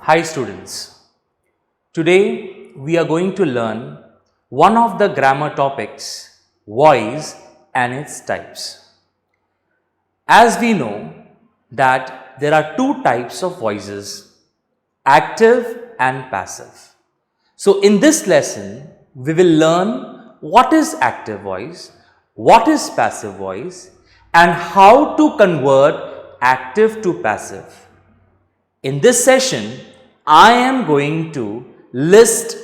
Hi students, today we are going to learn one of the grammar topics, voice and its types. As we know that there are two types of voices, active and passive. So in this lesson, we will learn what is active voice, what is passive voice and how to convert active to passive. In this session, I am going to list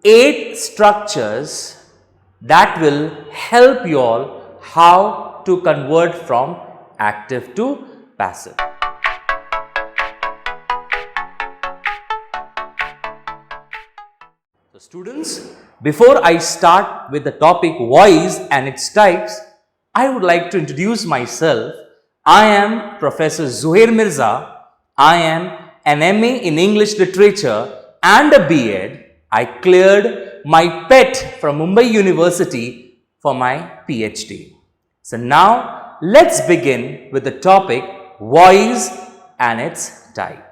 8 structures that will help you all how to convert from active to passive. So students, before I start with the topic voice and its types, I would like to introduce myself. I am Professor Zuhair Mirza. I am an MA in English Literature and a B.Ed. I cleared my PET from Mumbai University for my PhD. So now let's begin with the topic voice and its type.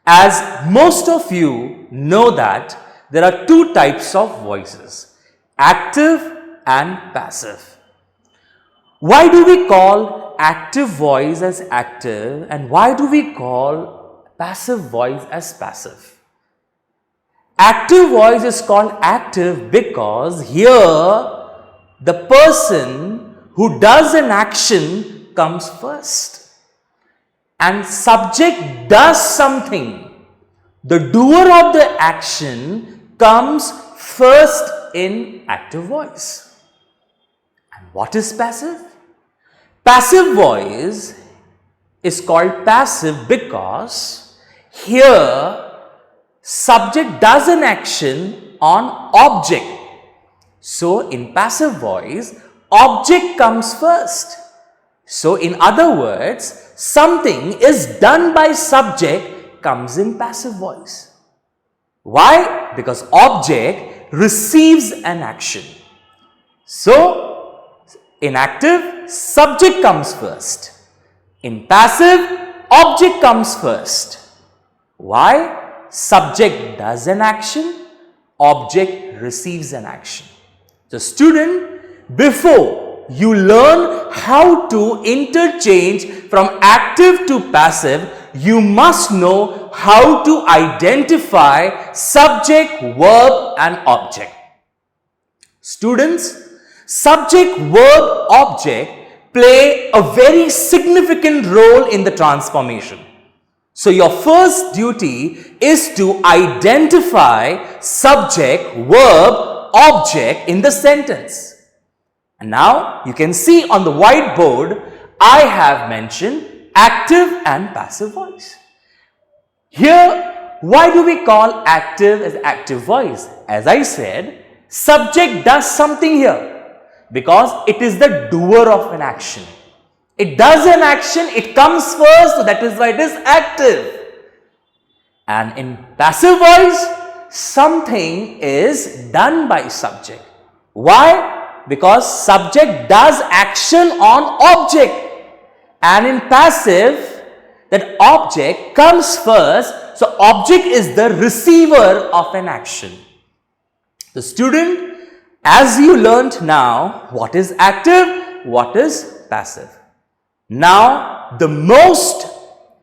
As most of you know that there are two types of voices, active and passive. Why do we call active voice as active and why do we call passive voice as passive? Active voice is called active because here the person who does an action comes first and subject does something. The doer of the action comes first in active voice. And what is passive? Passive voice is called passive because here subject does an action on object. So in passive voice, object comes first. So in other words, something is done by subject comes in passive voice. Why? Because object receives an action. So in active, subject comes first. In passive, object comes first. Why? Subject does an action, object receives an action. So student, before you learn how to interchange from active to passive, you must know how to identify subject, verb and object. Students, subject, verb, object play a very significant role in the transformation. So your first duty is to identify subject, verb, object in the sentence. And now you can see on the whiteboard, I have mentioned active and passive voice. Here, why do we call active as active voice? As I said, subject does something here because it is the doer of an action. It does an action, it comes first, so that is why it is active. And in passive voice, something is done by subject. Why? Because subject does action on object. And in passive, that object comes first, so object is the receiver of an action. The student, as you learnt now, what is active, what is passive. Now, the most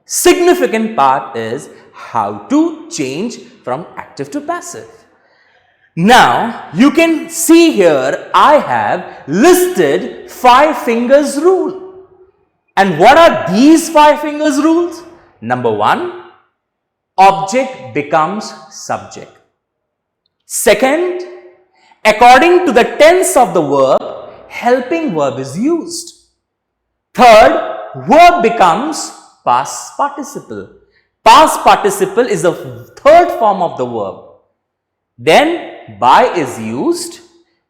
significant part is how to change from active to passive. Now, you can see here, I have listed 5 fingers rule. And what are these 5 fingers rules? Number 1, object becomes subject. Second, according to the tense of the verb, helping verb is used. Third, verb becomes past participle. Past participle is the third form of the verb. Then by is used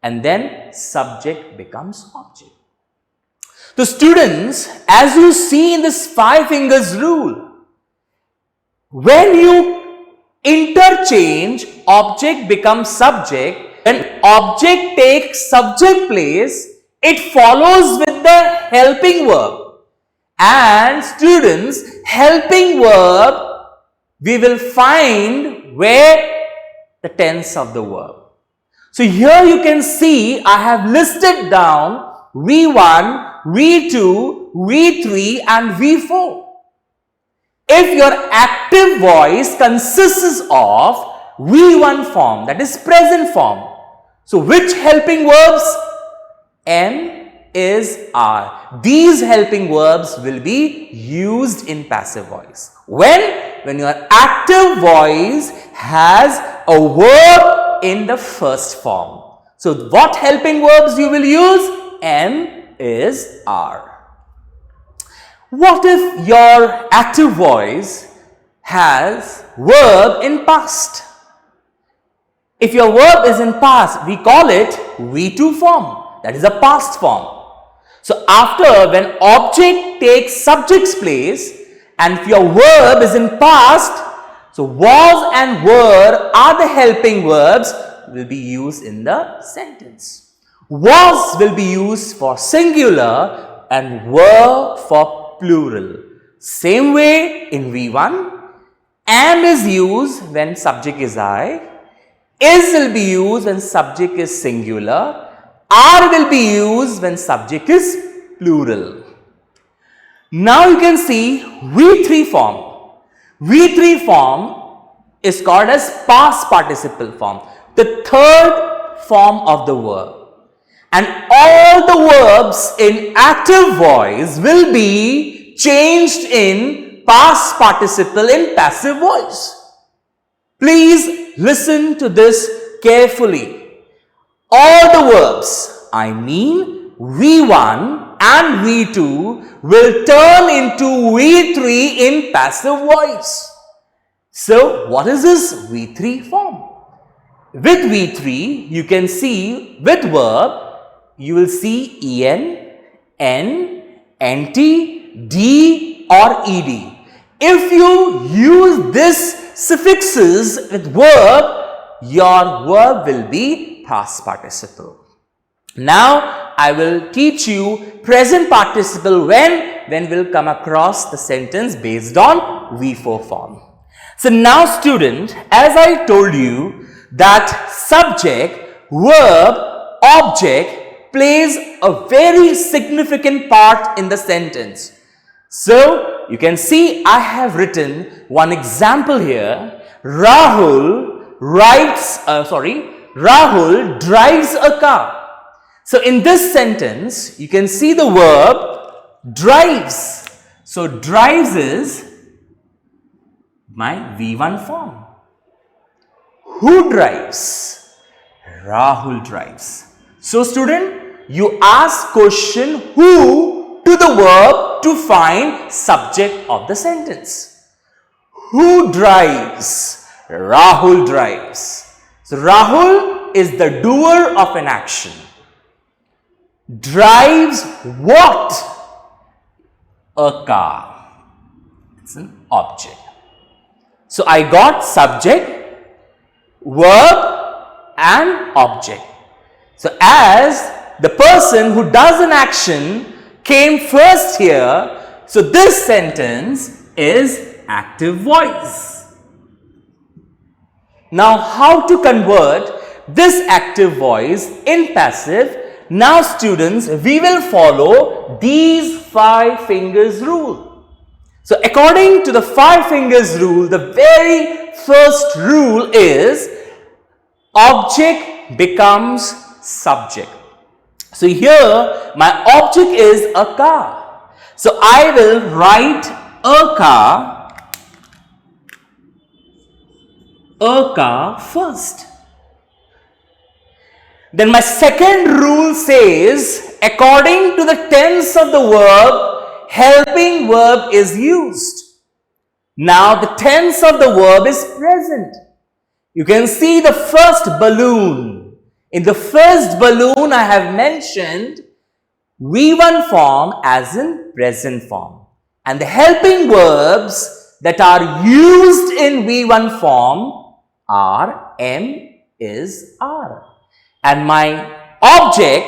and then subject becomes object. The students, as you see in this 5 fingers rule, when you interchange object becomes subject, when object takes subject place, it follows with the helping verb. And students, helping verb we will find where the tense of the verb. So here you can see I have listed down V1, V2, V3 and V4. If your active voice consists of V1 form, that is present form, so which helping verbs? Am is are. These helping verbs will be used in passive voice. When your active voice has a verb in the first form. So what helping verbs you will use? Am is are. What if your active voice has verb in past? If your verb is in past, we call it V2 form. That is a past form. So after when object takes subject's place and if your verb is in past, so was and were are the helping verbs will be used in the sentence. Was will be used for singular and were for plural. Same way in V1, am is used when subject is I, is will be used when subject is singular, are will be used when subject is plural. Now you can see V3 form. V3 form is called as past participle form, the third form of the verb. And all the verbs in active voice will be changed in past participle in passive voice. Please listen to this carefully. All the verbs, I mean V1 and V2 will turn into V3 in passive voice. So what is this V3 form? With V3 you can see with verb you will see en, n, nt, d or ed. If you use this suffixes with verb, your verb will be past participle. Now I will teach you present participle when we'll come across the sentence based on V4 form. So now student, as I told you that subject, verb, object plays a very significant part in the sentence. So you can see I have written one example here. Rahul drives a car. So in this sentence, you can see the verb drives. So drives is my V1 form. Who drives? Rahul drives. So student, you ask question who to the verb to find subject of the sentence. Who drives? Rahul drives. So Rahul is the doer of an action. Drives what? A car. It's an object. So I got subject, verb and object. So as the person who does an action came first here, so this sentence is active voice. Now how to convert this active voice in passive? Now students, we will follow these 5 fingers rule. So according to the 5 fingers rule, the very first rule is object becomes subject. So here my object is a car. So I will write a car first. Then my second rule says, according to the tense of the verb, helping verb is used. Now the tense of the verb is present. You can see the first balloon. In the first balloon I have mentioned V1 form as in present form. And the helping verbs that are used in V1 form are am, is, are. And my object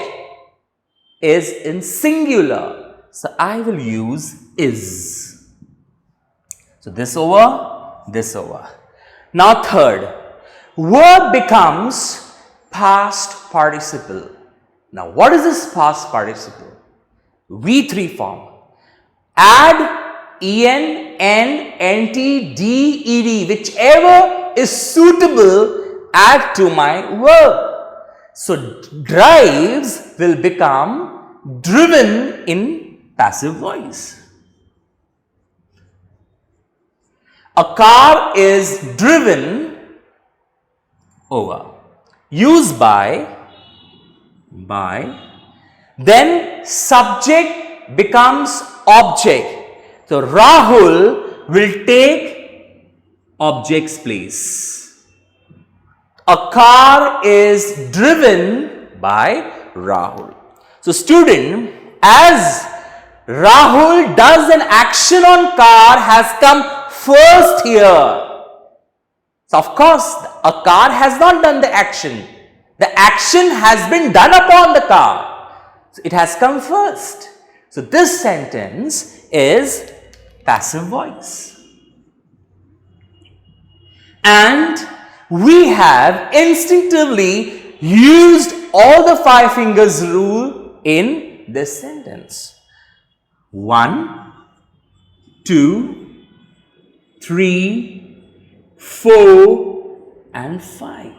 is in singular. So I will use is. So this over. this over. Now third, verb becomes past participle. Now what is this past participle? V3 form. Add en, n, nt, d, ed, whichever is suitable, add to my verb. So drives will become driven in passive voice. A car is driven over. Used by, then subject becomes object. So Rahul will take object's place. A car is driven by Rahul. So student, as Rahul does an action on car has come first here. So of course, a car has not done the action. The action has been done upon the car. So it has come first. So this sentence is passive voice. And we have instinctively used all the five fingers rule in this sentence. 1, 2, 3, 4 and 5.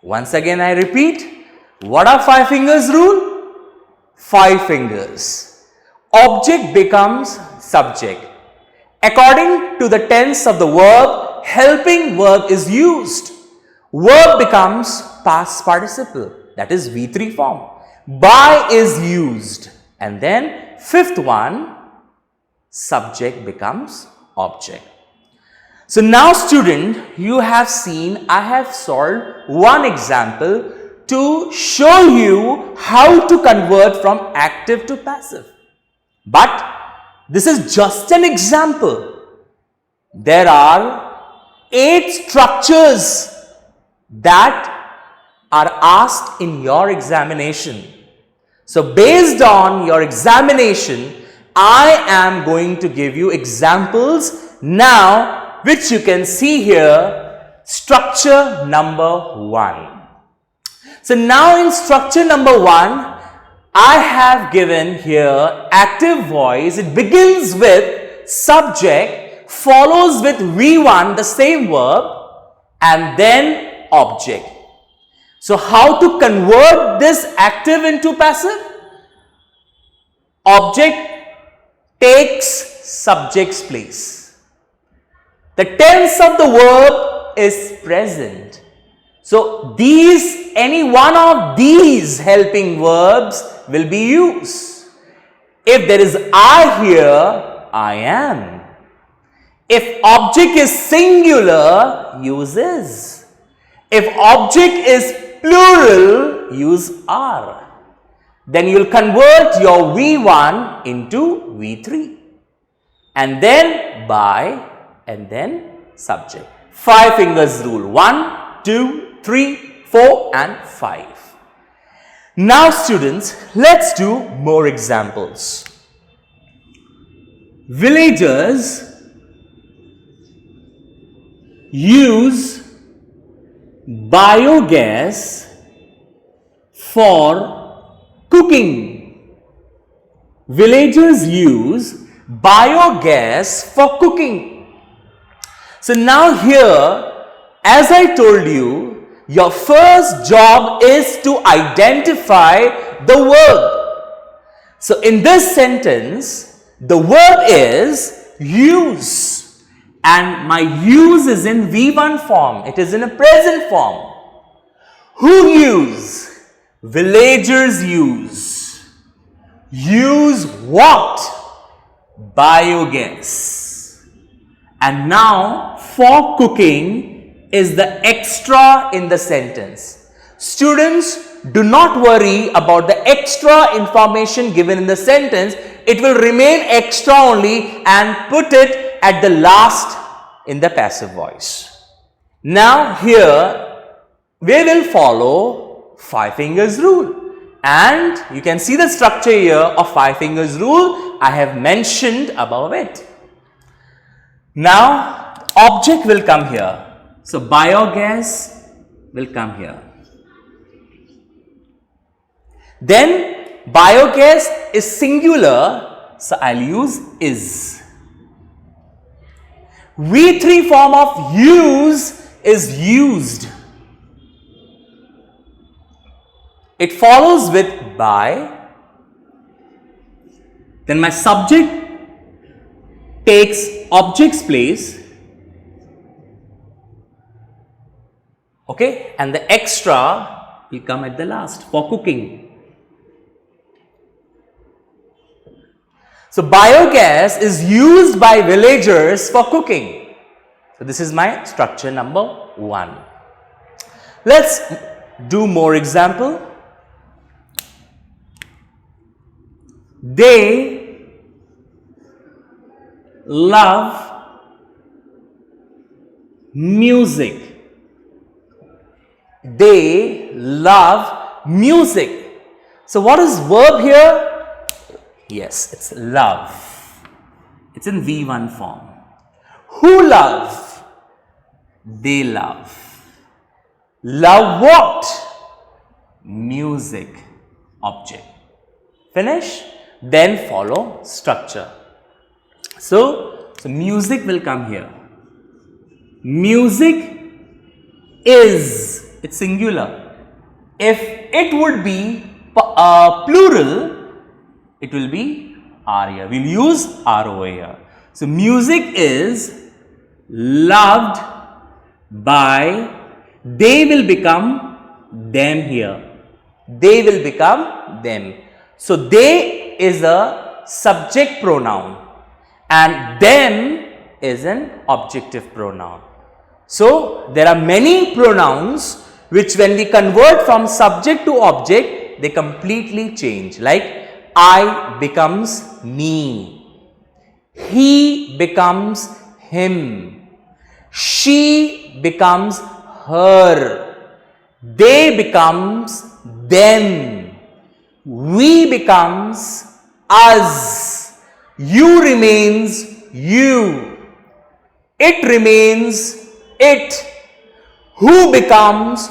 Once again I repeat, what are five fingers rule? Five fingers. Object becomes subject. According to the tense of the verb, helping verb is used. Verb becomes past participle, that is V3 form. By is used, and then fifth one, subject becomes object. So now student, you have seen I have solved one example to show you how to convert from active to passive. But this is just an example. There are 8 structures that are asked in your examination. So based on your examination, I am going to give you examples now, which you can see here, structure number 1. So now in structure number 1, I have given here active voice. It begins with subject, follows with V1, the same verb, and then object. So how to convert this active into passive? Object takes subject's place. The tense of the verb is present. So any one of these helping verbs will be used. If there is I here, I am. If object is singular, use is. If object is plural, use are. Then you will convert your V1 into V3. And then by, and then subject. 5 fingers rule. 1, 2, 3, 4 and 5. Now students, let's do more examples. Villagers use biogas for cooking. Villagers use biogas for cooking. So now here, as I told you, your first job is to identify the verb. So in this sentence, the verb is use, and my use is in V1 form. It is in a present form. Who use? Villagers use. Use what? Biogas. And now for cooking is the extra in the sentence. Students, do not worry about the extra information given in the sentence. It will remain extra only, and put it at the last in the passive voice. Now here we will follow 5 fingers rule, and you can see the structure here of 5 fingers rule. I have mentioned above it. Now object will come here. So biogas will come here. Then biogas is singular, so I'll use is. V3 form of use is used. It follows with by. Then my subject takes object's place. Okay, and the extra will come at the last for cooking. So biogas is used by villagers for cooking. So this is my structure number 1. Let's do more example. They love music. They love music. So what is verb here? Yes, it's love. It's in V1 form. Who love? They love. Love what? Music. Object. Finish? Then follow structure. So music will come here. Music is, it's singular. If it would be plural, it will be R here. We'll use R over here. So music is loved by, they will become them here. They will become them. So they is a subject pronoun and them is an objective pronoun. So there are many pronouns which when we convert from subject to object, they completely change. Like I becomes me, he becomes him, she becomes her, they becomes them, we becomes us, you remains you, it remains it, who becomes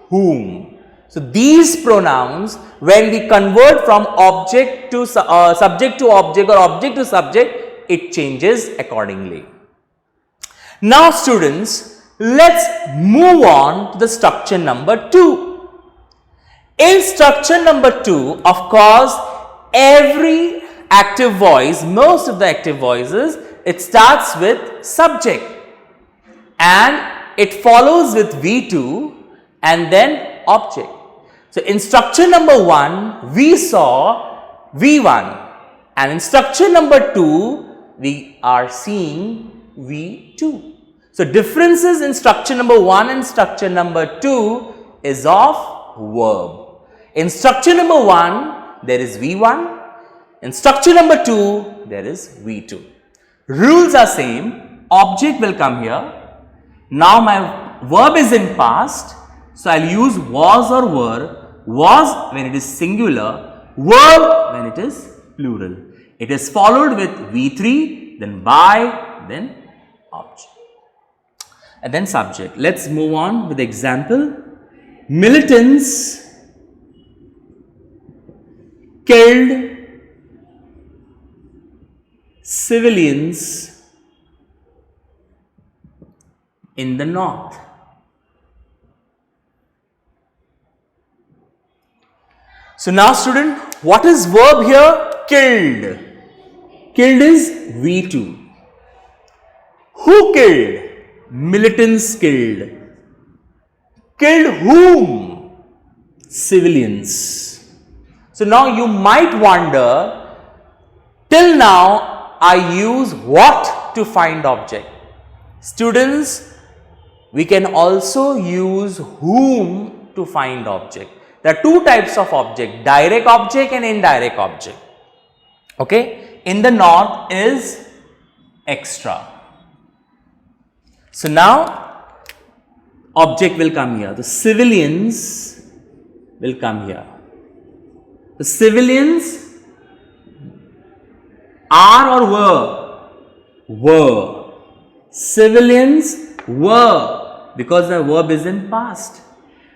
whom. So these pronouns, when we convert from object to subject to object or object to subject, it changes accordingly. Now students, let's move on to the structure number 2. In structure number 2, of course, every active voice, most of the active voices, it starts with subject and it follows with V2 and then object. So in structure number 1, we saw V1 and in structure number 2, we are seeing V2. So differences in structure number 1 and structure number 2 is of verb. In structure number 1, there is V1. In structure number 2, there is V2. Rules are same. Object will come here. Now my verb is in past. So I'll use was or were. Was when it is singular, verb when it is plural. It is followed with V3, then by, then object. And then subject. Let's move on with the example. Militants killed civilians in the north. So now student, what is verb here? Killed. Killed is V2. Who killed? Militants killed. Killed whom? Civilians. So now you might wonder, till now I use what to find object. Students, we can also use whom to find object. There are two types of object, direct object and indirect object. Okay, in the north is extra. So now object will come here. The civilians will come here. The civilians are or were? Were. civilians were, because the verb is in past.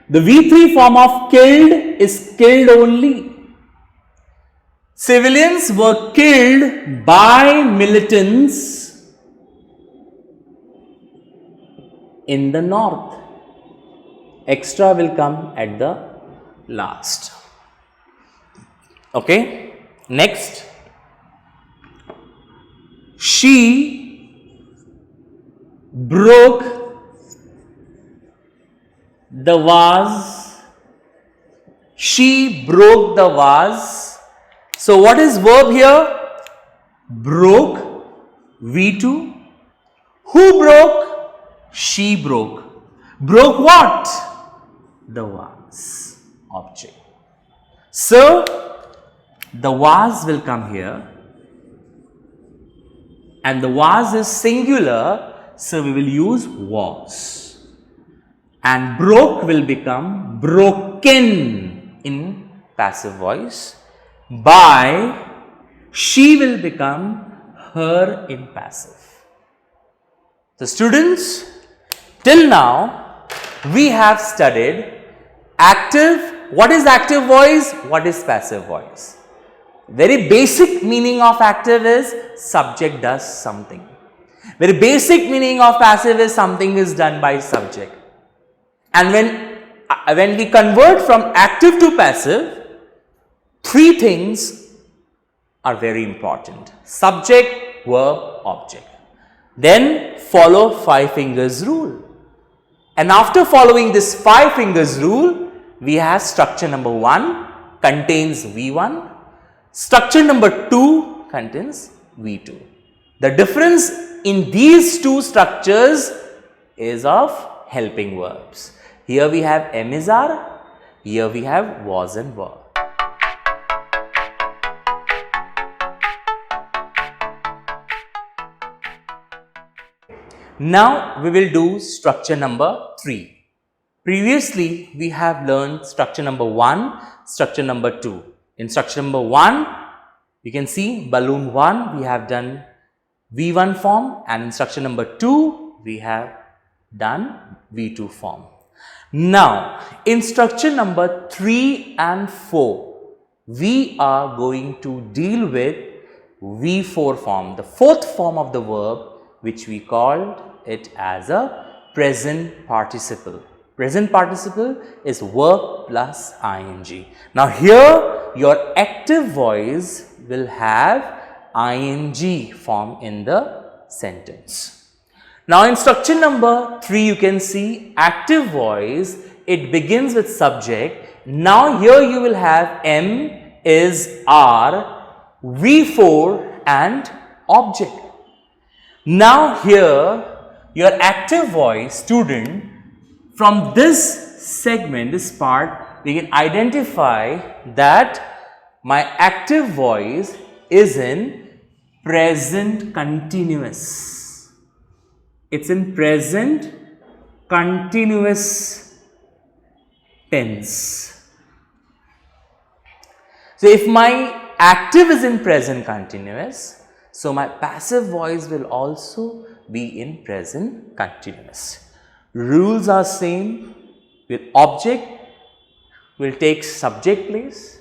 The V3 form of killed is killed only. Civilians were killed by militants in the north. Extra will come at the last. Okay. Next. She broke the vase. She broke the vase. So what is verb here? Broke, V2. Who broke? She broke. Broke what? The vase, object. So the vase will come here. And the vase is singular, so we will use was. And broke will become broken in passive voice. By, she will become her in passive. So students, till now we have studied active. What is active voice? What is passive voice? Very basic meaning of active is subject does something. Very basic meaning of passive is something is done by subject. And when we convert from active to passive, three things are very important: subject, verb, object. Then follow 5 fingers rule. And after following this 5 fingers rule, we have structure number 1 contains V1. Structure number 2 contains V2. The difference in these two structures is of helping verbs. Here we have am is are, here we have was and were. Now we will do structure number 3. Previously we have learned structure number 1, structure number 2. In structure number 1, you can see balloon 1 we have done V1 form, and in structure number 2 we have done V2 form. Now in structure number 3 and 4 we are going to deal with V4 form, the 4th form of the verb, which we called it as a present participle. Present participle is verb plus ing. Now here your active voice will have ing form in the sentence. Now in structure number 3 you can see active voice, it begins with subject. Now here you will have am, is, are, V4 and object. Now here your active voice, student, from this segment, this part, we can identify that my active voice is in present continuous. It's in present continuous tense. So if my active is in present continuous, so my passive voice will also be in present continuous. Rules are same. With object will take subject place.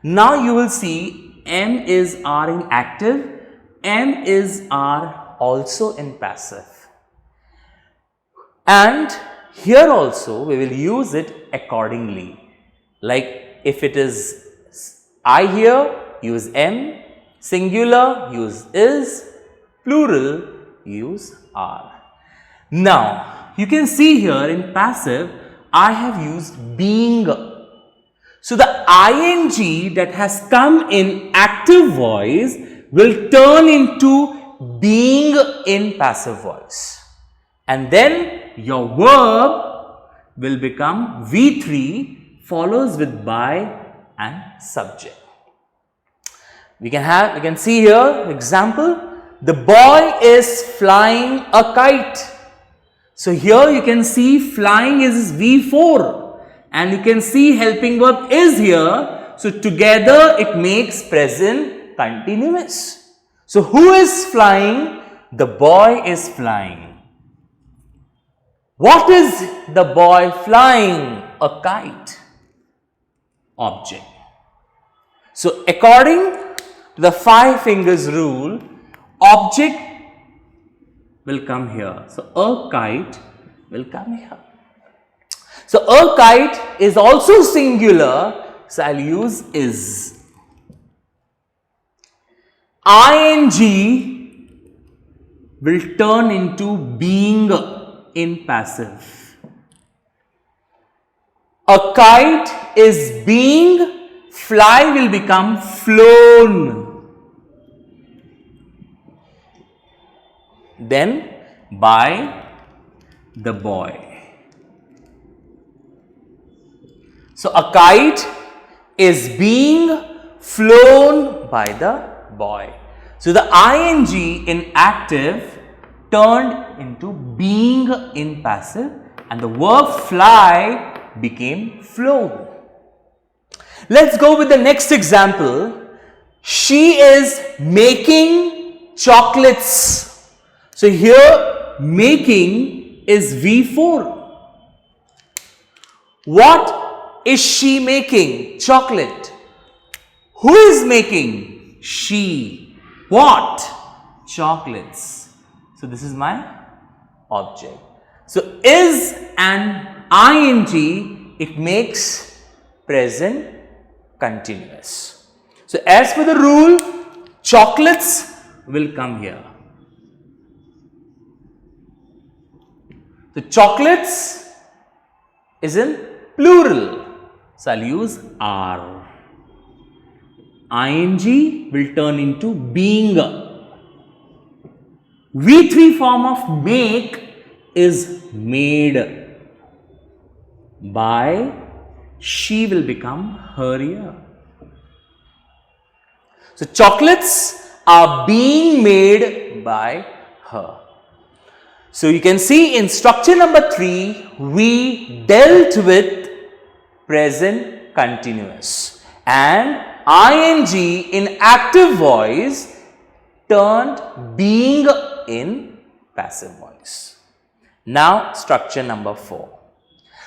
Now you will see am, is, are in active, am, is, are also in passive. And here also we will use it accordingly. Like if it is I here, use am, singular, use is, plural, use are. Now you can see here in passive I have used being. So the ing that has come in active voice will turn into being in passive voice. And then your verb will become V3 follows with by and subject. We can see here example, the boy is flying a kite. So here you can see flying is V4 and you can see helping verb is here. So together it makes present continuous. So who is flying? The boy is flying. What is the boy flying? A kite. Object. So, according to the 5 fingers rule, object will come here. So, a kite will come here. So, a kite is also singular. So, I will use is. ing will turn into being in passive. A kite is being, fly will become flown. Then by the boy. So, a kite is being flown by the boy. So, the ing in active turned into being in passive and the verb fly became flown. Let's go with the next example. She is making chocolates. So, here making is V4. What is she making? Chocolate. Who is making? She. What? Chocolates. So, this is my object. So, is and ing, it makes present continuous. So, as per the rule, chocolates will come here. So, chocolates is in plural. So, I will use are. ing will turn into being. V3 form of make is made. By she will become her here. So, chocolates are being made by her. So, you can see in structure number 3, we dealt with present continuous and ing in active voice turned being in passive voice. Now, structure number 4.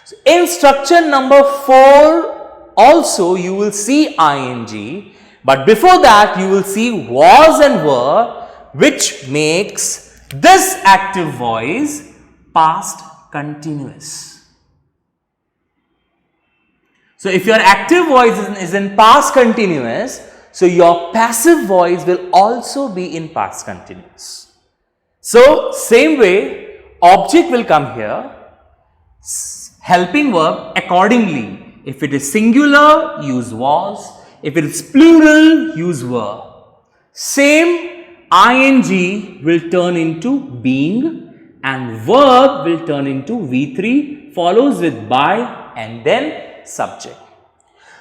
So, in structure number 4 also you will see ing, but before that you will see was and were, which makes this active voice past continuous. So, if your active voice is in past continuous, so your passive voice will also be in past continuous. So, same way, object will come here, helping verb accordingly. If it is singular, use was. If it is plural, use were. Same ing will turn into being and verb will turn into V3, follows with by and then subject.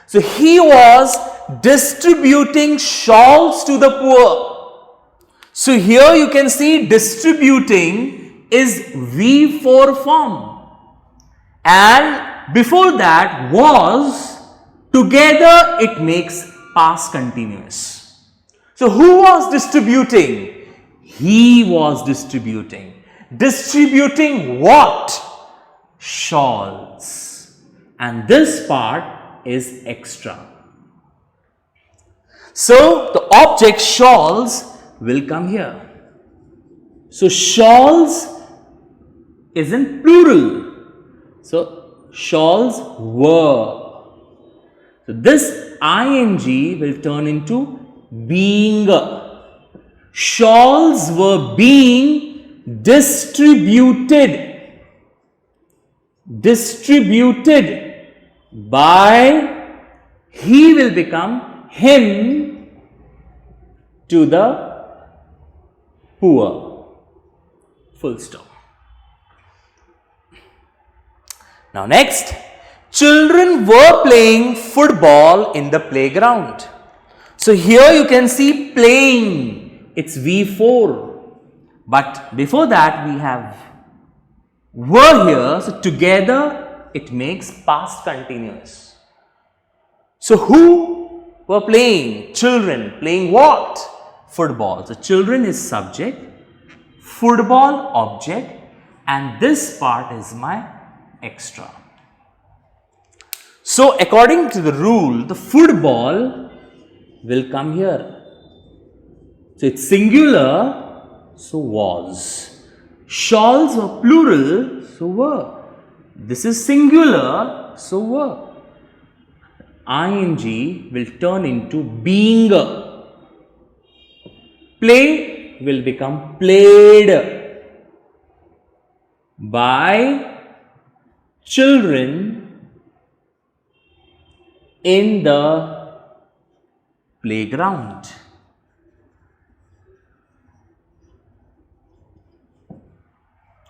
So, he was distributing shawls to the poor. So, here you can see distributing is V4 form and before that was, together it makes past continuous. So, who was distributing? He was distributing. Distributing what? Shawls. And this part is extra. So, the object shawls will come here. So, shawls is in plural. So, shawls were. So, this ing will turn into being. Shawls were being distributed. Distributed by, he will become him to the poor. Full stop. Now next, children were playing football in the playground. So here you can see playing, it's V4. But before that we have were here, so together it makes past continuous. So who were playing? Children. Playing what? Football. So children is subject, football object and this part is my extra. So according to the rule, the football will come here. So it's singular, so was. Shawls were plural, so were. This is singular, so were. ing will turn into being. Play will become played by children in the playground.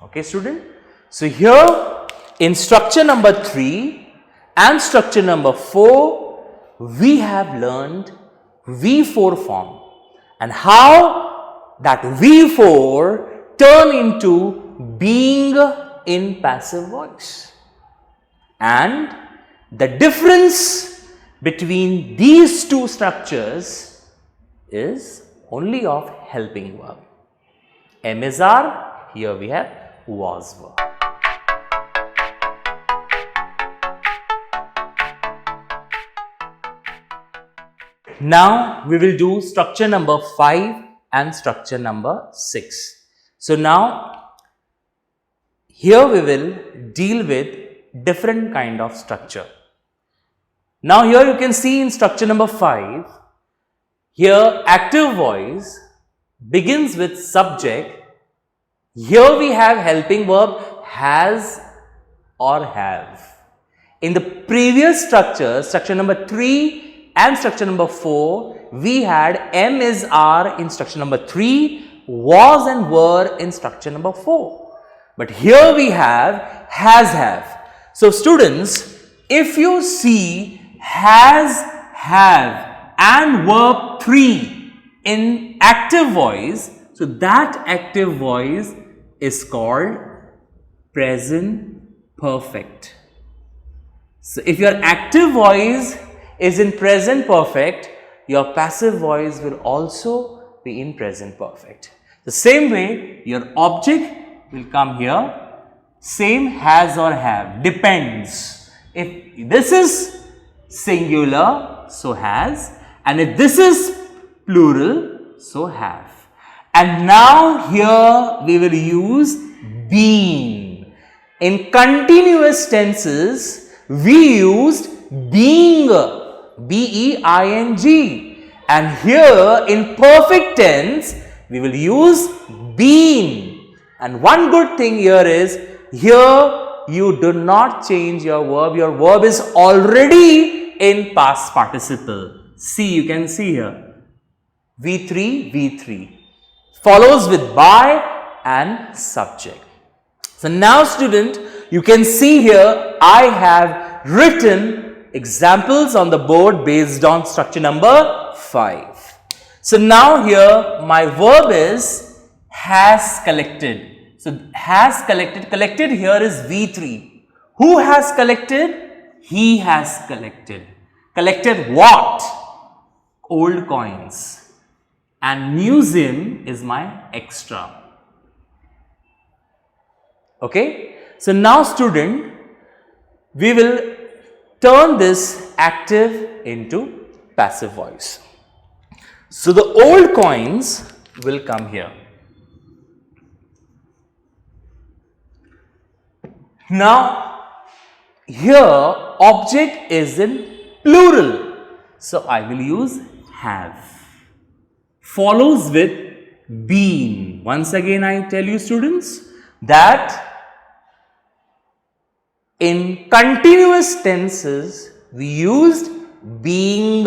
Okay, student. So here in structure number 3 and structure number 4, we have learned V4 form and how that V4 turn into being in passive voice. And the difference between these two structures is only of helping verb. M is R, here we have was verb. Now we will do structure number 5 and structure number 6. So now here we will deal with different kind of structure. Now here you can see in structure number 5, here active voice begins with subject. Here we have helping verb has or have. In the previous structure, structure number 3 and structure number 4, we had M is R in structure number 3, was and were in structure number 4. But here we have has, have. So students, if you see has, have and verb 3 in active voice, so that active voice is called present perfect. So if your active voice is in present perfect, your passive voice will also be in present perfect. The same way your object will come here, same has or have, depends. If this is singular, so has, and if this is plural, so have. And now here we will use been. In continuous tenses, we used being, B-E-I-N-G. And here in perfect tense, we will use been. And one good thing here is, here you do not change your verb is already in past participle. See, you can see here, V3, V3. Follows with by and subject. So now student, you can see here I have written examples on the board based on structure number 5. So now here my verb is has collected. So has collected, collected here is V3. Who has collected? He has collected. Collected what? Old coins. And museum is my extra. Okay. So now student, we will turn this active into passive voice. So the old coins will come here. Now here object is in plural. So I will use have. Follows with been. Once again I tell you students that in continuous tenses we used being.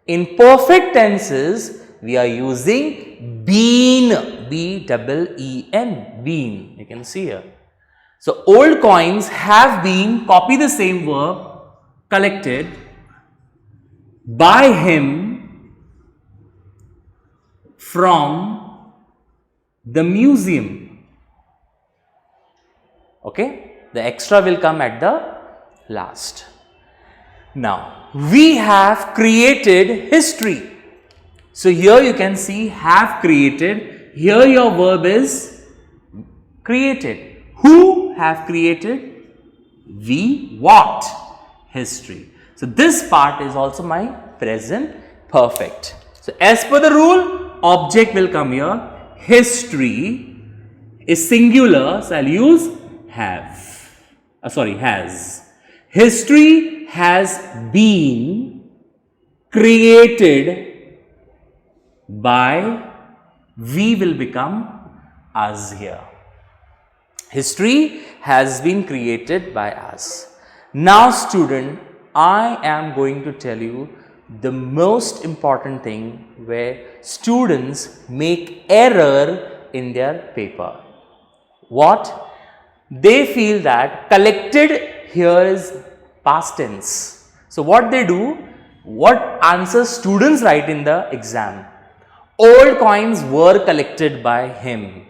In perfect tenses we are using been, B-E-E-N, been. You can see here. So old coins have been, copy the same verb, collected by him from the museum. Okay, the extra will come at the last. Now we have created history. So here you can see have created. Here your verb is Created. Who have created? We. What? History. So this part is also my present perfect. So as per the rule, object will come here. History is singular, so I'll use have. Has. History has been created by, we will become us here. History has been created by us. Now student, I am going to tell you the most important thing where students make error in their paper. What? They feel that collected here is past tense. So what they do, what answers students write in the exam? Old coins were collected by him.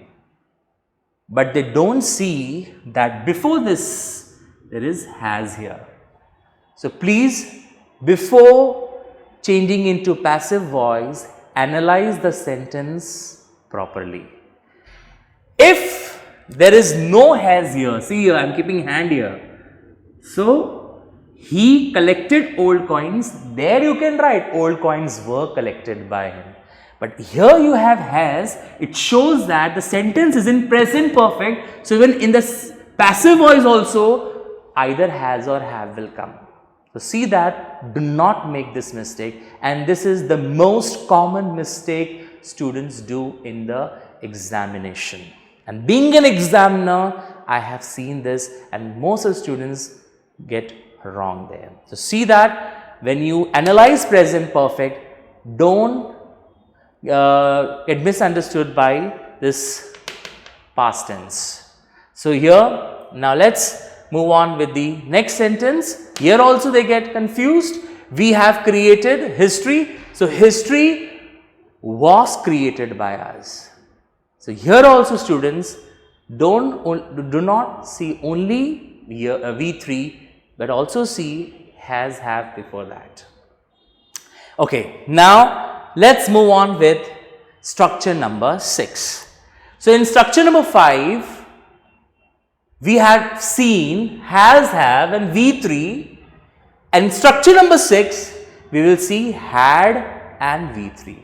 But they don't see that before this there is has here. So please, before changing into passive voice, analyze the sentence properly. If there is no has here, see here I am keeping hand here. So he collected old coins, there you can write old coins were collected by him. But here you have has, it shows that the sentence is in present perfect. So even in the passive voice also either has or have will come. So see that, do not make this mistake, and this is the most common mistake students do in the examination. And being an examiner, I have seen this and most of the students get wrong there. So see that when you analyze present perfect, don't get misunderstood by this past tense. So here, now let's move on with the next sentence. Here also they get confused. We have created history. So history was created by us. So here also students do not see only V3, but also see has, have before that. Okay, now let's move on with structure number 6. So in structure number 5, we have seen has, have and V3, and structure number 6, we will see had and V3.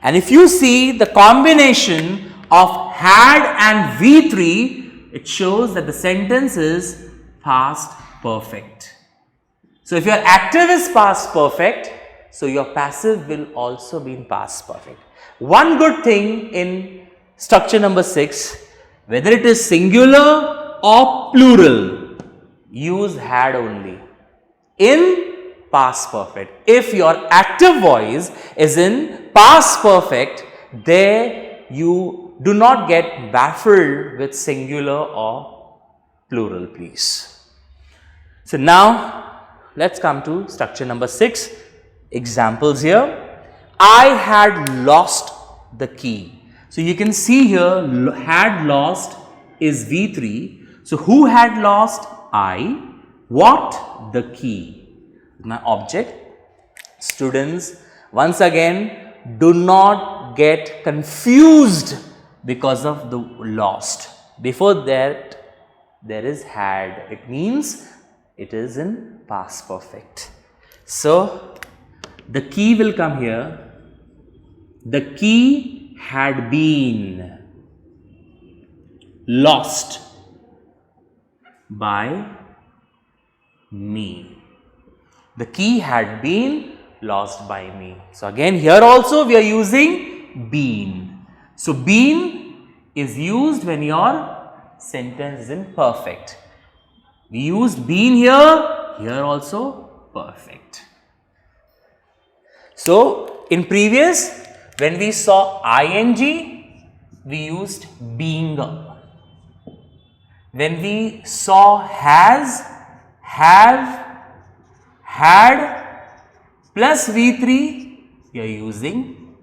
And if you see the combination of had and V3, it shows that the sentence is past perfect. So if your active is past perfect, so your passive will also be in past perfect. One good thing in structure number 6, whether it is singular or plural, use had only in past perfect. If your active voice is in past perfect, there you do not get baffled with singular or plural, please. So now let's come to structure number 6. Examples here. I had lost the key. So you can see here had lost is V3. So who had lost? I. What? The key. My object. Students, once again, do not get confused because of the lost. Before that there is had. It means it is in past perfect. So the key will come here. The key had been lost by me. The key had been lost by me. So again here also we are using been. So been is used when your sentence is in perfect. We used been here, here also perfect. So in previous, when we saw ing, we used being. When we saw has, have, had plus V3, we are using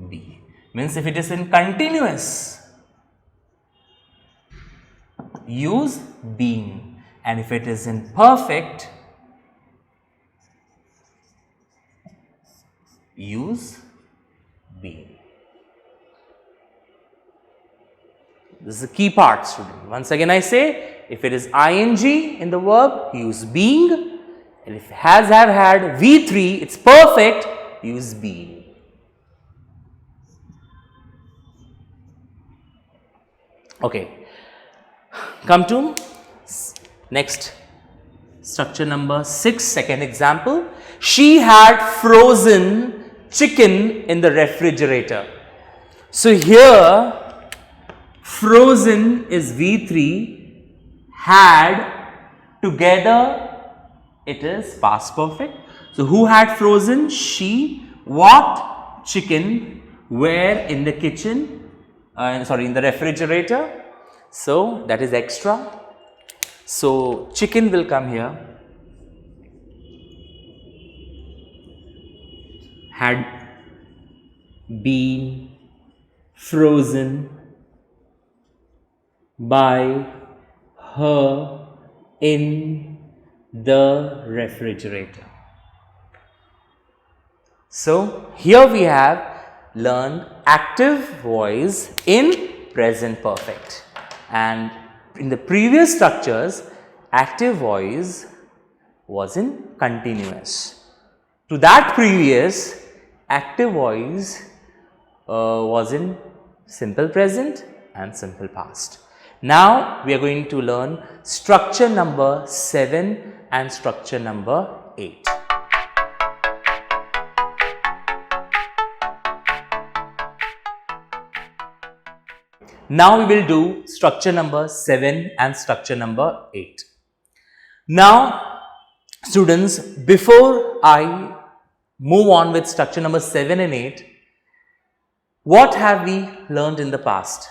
be. Means if it is in continuous, use being. And if it is in perfect, use being. This is the key part, student. Once again I say, if it is ing in the verb, use being. And if it has have had V3, it's perfect, use being. Okay. Come to next structure number 6, second example. She had frozen chicken in the refrigerator. So here frozen is V3, had together it is past perfect. So who had frozen? She. What? Chicken. Where? In the kitchen. In the refrigerator. So that is extra. So chicken will come here. Had been frozen by her in the refrigerator. So here we have learned active voice in present perfect, and in the previous structures active voice was in continuous. To that previous, active voice was in simple present and simple past. Now we are going to learn structure number 7 and structure number 8. Now we will do structure number 7 and structure number 8. Now students, before I move on with structure number 7 and 8, what have we learned in the past?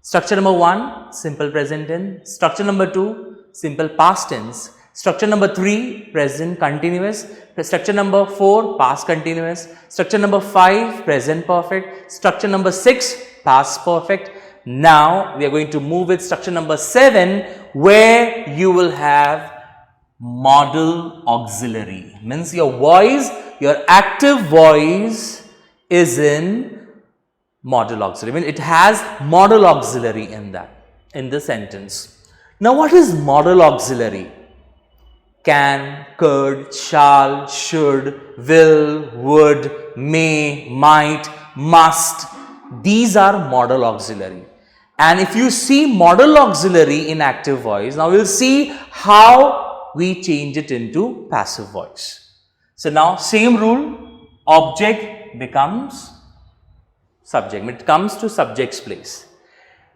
Structure number 1, simple present tense. Structure number 2, simple past tense. Structure number 3, present continuous. Structure number 4, past continuous. Structure number 5, present perfect. Structure number 6, past perfect. Now we are going to move with structure number 7, where you will have modal auxiliary. Means your voice, your active voice is in modal auxiliary. I mean, it has modal auxiliary in that, in the sentence. Now what is modal auxiliary? Can, could, shall, should, will, would, may, might, must. These are modal auxiliary. And if you see modal auxiliary in active voice, now we'll see how we change it into passive voice. So now same rule, object becomes subject. It comes to subject's place.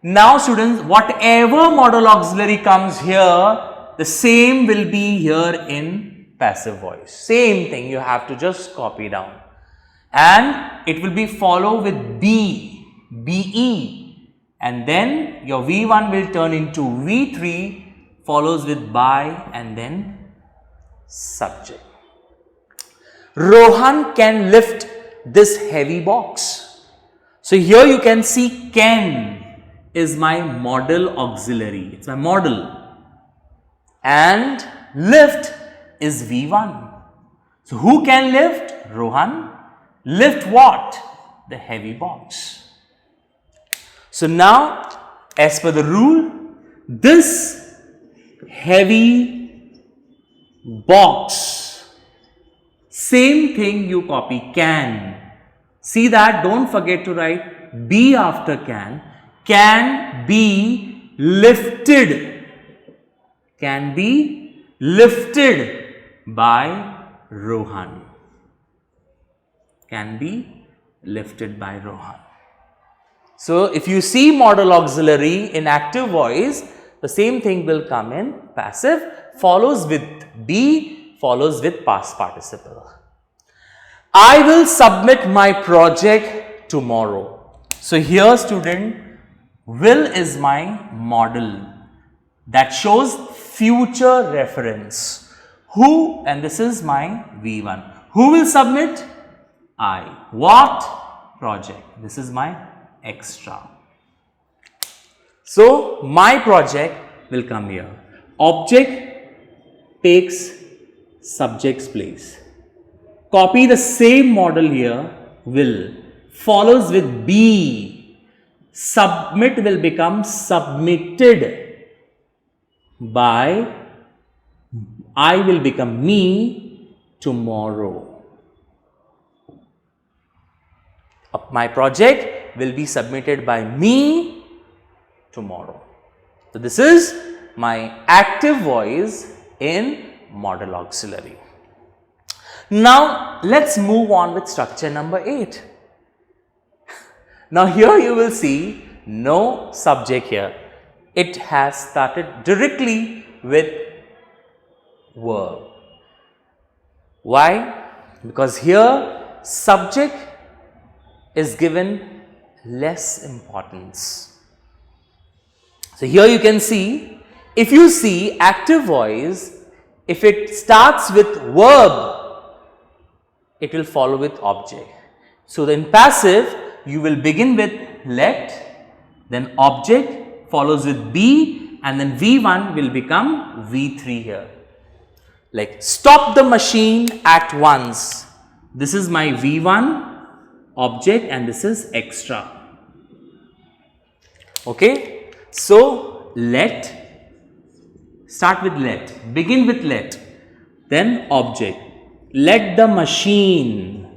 Now students, whatever modal auxiliary comes here, the same will be here in passive voice. Same thing, you have to just copy down. And it will be follow with be, be. And then your V1 will turn into V3, follows with by and then subject. Rohan can lift this heavy box. So here you can see can is my modal auxiliary. It's my modal. And lift is V1. So who can lift? Rohan. Lift what? The heavy box. So now, as per the rule, this heavy box, same thing you copy can. See that, don't forget to write be after can be lifted, can be lifted by Rohan, can be lifted by Rohan. So if you see modal auxiliary in active voice, the same thing will come in passive, follows with be, follows with past participle. I will submit my project tomorrow. So here student, will is my model that shows future reference. Who, and this is my V1. Who will submit? I. What? Project. This is my extra. So my project will come here. Object takes subject's place. Copy the same model here, will, follows with be, Submit will become submitted by, I will become me tomorrow. My project will be submitted by me tomorrow. So this is my active voice in modal auxiliary. Now let's move on with structure number 8. Now here you will see no subject here. It has started directly with verb. Why? Because here subject is given less importance. So here you can see, if you see active voice, if it starts with verb, it will follow with object. So in passive, you will begin with let, then object follows with be, and then V1 will become V3 here. Like stop the machine at once. This is my V1 object and this is extra. Okay. So let, start with let, begin with let, then object. Let the machine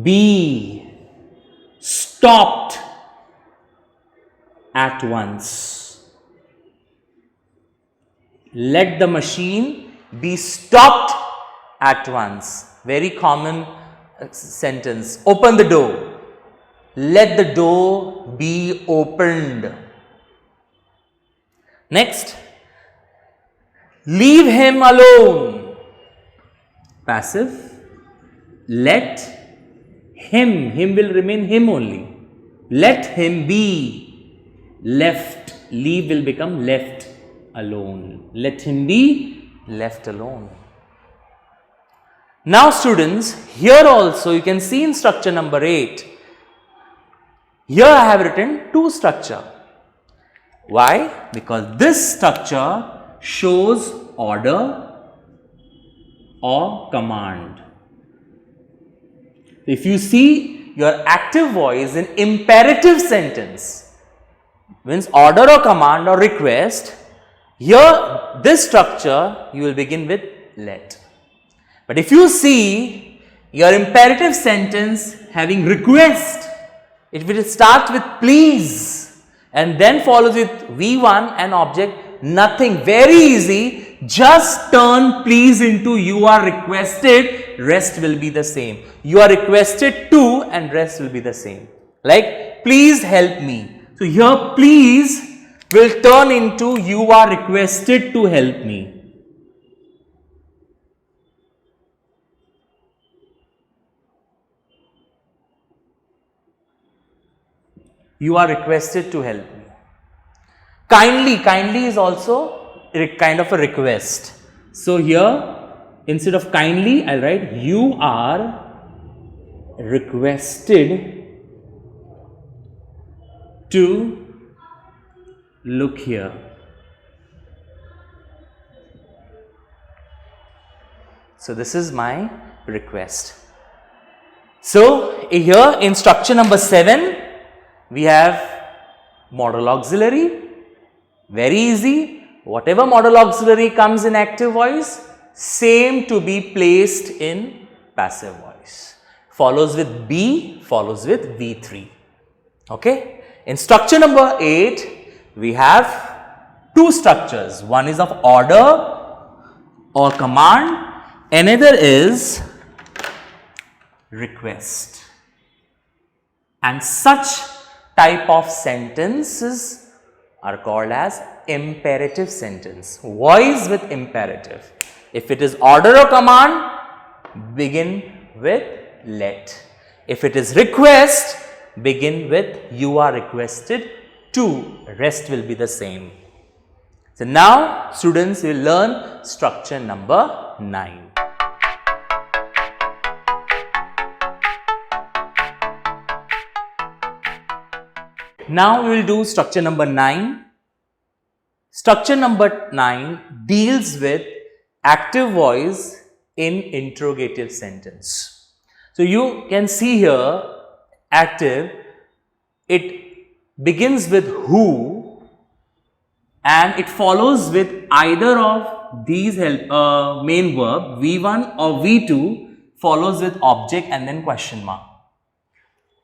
be stopped at once. Let the machine be stopped at once. Very common sentence. Open the door. Let the door be opened. Next, leave him alone. Passive. Let him will remain him only. Let him be left. Leave will become left alone. Let him be left alone. Now students, here also you can see in structure number 8. Here I have written two structure. Why? Because this structure shows order or command. If you see your active voice in imperative sentence, means order or command or request, here this structure you will begin with let. But if you see your imperative sentence having request, it will start with please and then follows with V1 and object, nothing, very easy. Just turn please into you are requested, rest will be the same. You are requested to and rest will be the same. Like please help me. So here please will turn into you are requested to help me. You are requested to help me. Kindly is also kind of a request. So here instead of kindly, I'll write you are requested to look here. So this is my request. So here in structure number 7, we have modal auxiliary. Very easy. Whatever modal auxiliary comes in active voice, same to be placed in passive voice. Follows with B, follows with V3. Okay. In structure number 8, we have two structures. One is of order or command. Another is request. And such type of sentences are called as imperative sentence. Voice with imperative. If it is order or command, begin with let. If it is request, begin with you are requested to. Rest will be the same. So now students will learn structure number 9. Now we will do structure number 9. Structure number 9 deals with active voice in interrogative sentence. So you can see here active, it begins with who and it follows with either of these main verb V1 or V2 follows with object and then question mark.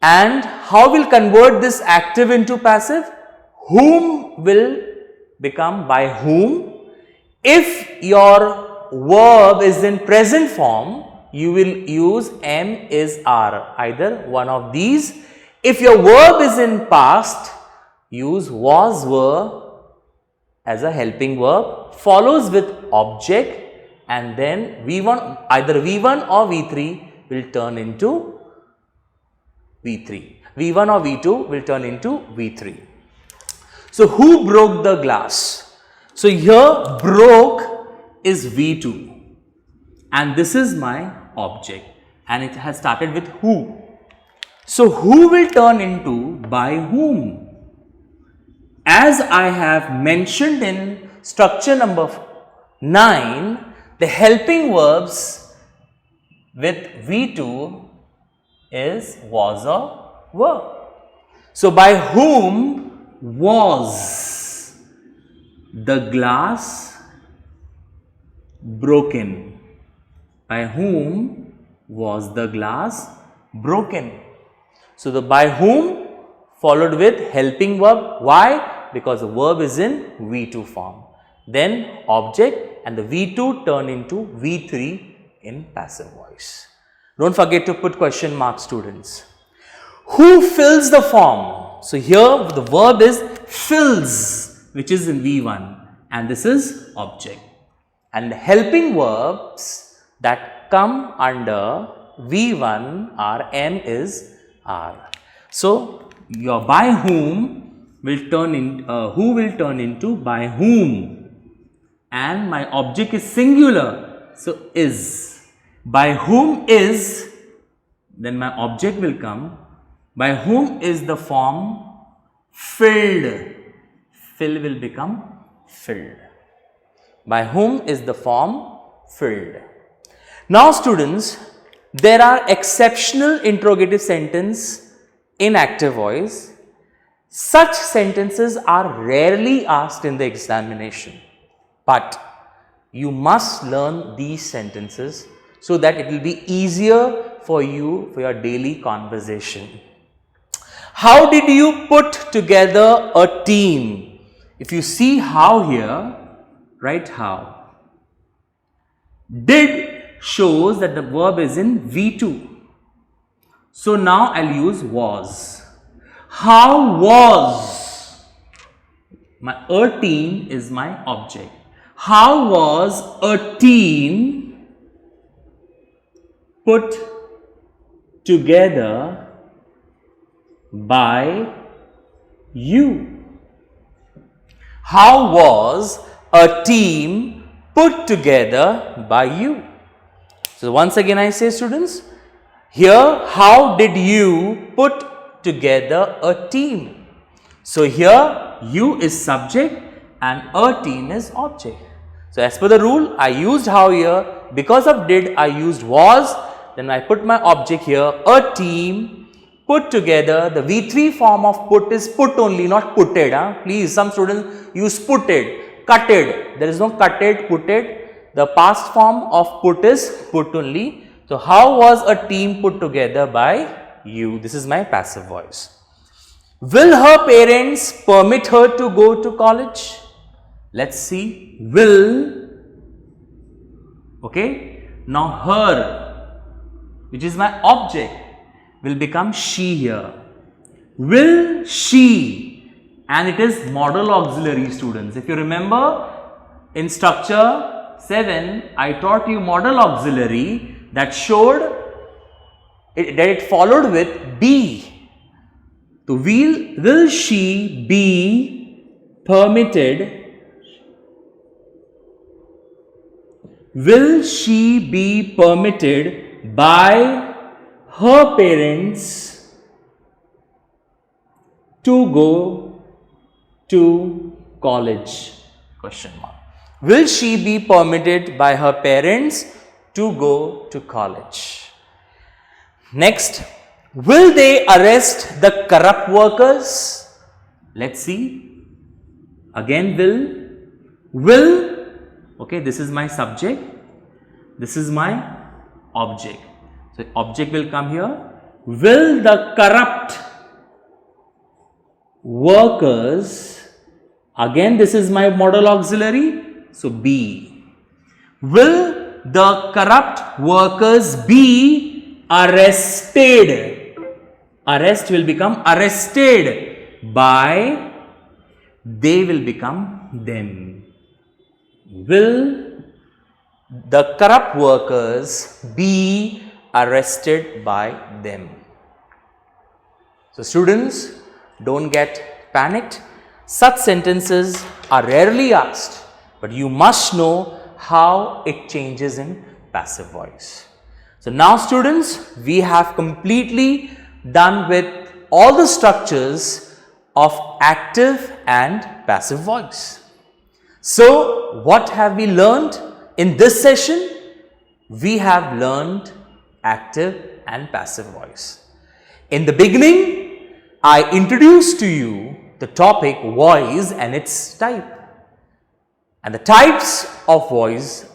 And how will convert this active into passive? Whom will become by whom. If your verb is in present form, you will use am is are, either one of these. If your verb is in past, use was were as a helping verb, follows with object and then V1, either V1 or V3 will turn into V3. V1 or V2 will turn into V3. So, who broke the glass? So, here broke is V2 and this is my object and it has started with who. So, who will turn into by whom? As I have mentioned in structure number 9, the helping verbs with V2 is was or were. So, by whom was the glass broken? By whom was the glass broken? So, the by whom followed with helping verb. Why? Because the verb is in V2 form. Then object and the V2 turn into V3 in passive voice. Don't forget to put question mark, students. Who fills the form? So, here the verb is fills, which is in V1 and this is object. And the helping verbs that come under V1 are am is are. So, your by whom will turn in, who will turn into by whom, and my object is singular, so is. By whom is, then my object will come. By whom is the form filled, fill will become filled. By whom is the form filled. Now, students, there are exceptional interrogative sentences in active voice. Such sentences are rarely asked in the examination, but you must learn these sentences so that it will be easier for you for your daily conversation. How did you put together a team? If you see how here, write how. Did shows that the verb is in V2. So, now I will use was. How was? My a team is my object. How was a team put together by you? How was a team put together by you? So, once again I say, students, here how did you put together a team? So, here you is subject and a team is object. So, as per the rule I used how here, because of did I used was, then I put my object here, a team put together. The V3 form of put is put only, not putted. Please, some students use putted, cutted. There is no cutted, putted. The past form of put is put only. So, how was a team put together by you? This is my passive voice. Will her parents permit her to go to college? Let's see. Will, okay. Now, her, which is my object, will become she here. Will she, and it is modal auxiliary, students. If you remember in structure 7, I taught you modal auxiliary that showed that it followed with be. So, will she be permitted? Will she be permitted by her parents to go to college? Question mark. Will she be permitted by her parents to go to college? Next, Will they arrest the corrupt workers? Let's see. Again, will, okay, this is my subject, this is my object. So, object will come here. Will the corrupt workers, again this is my modal auxiliary, so be. Will the corrupt workers be arrested? Arrest will become arrested by, they will become them. Will the corrupt workers be arrested by them? So students, don't get panicked. Such sentences are rarely asked, but you must know how it changes in passive voice. So now students, we have completely done with all the structures of active and passive voice. So what have we learned in this session? We have learned active and passive voice. In the beginning, I introduced to you the topic voice and its type. And the types of voice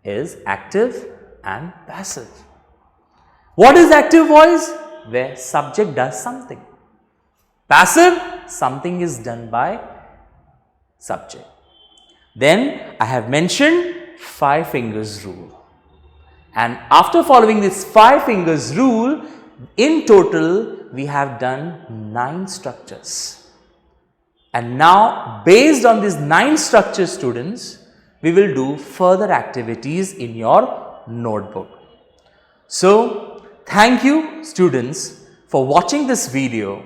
is active and passive. What is active voice? Where subject does something. Passive, something is done by subject. Then I have mentioned 5 fingers rule. And after following this 5 fingers rule, in total we have done 9 structures. And now based on these 9 structures students, we will do further activities in your notebook. So thank you students for watching this video.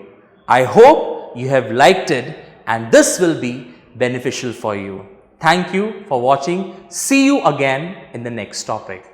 I hope you have liked it and this will be beneficial for you. Thank you for watching. See you again in the next topic.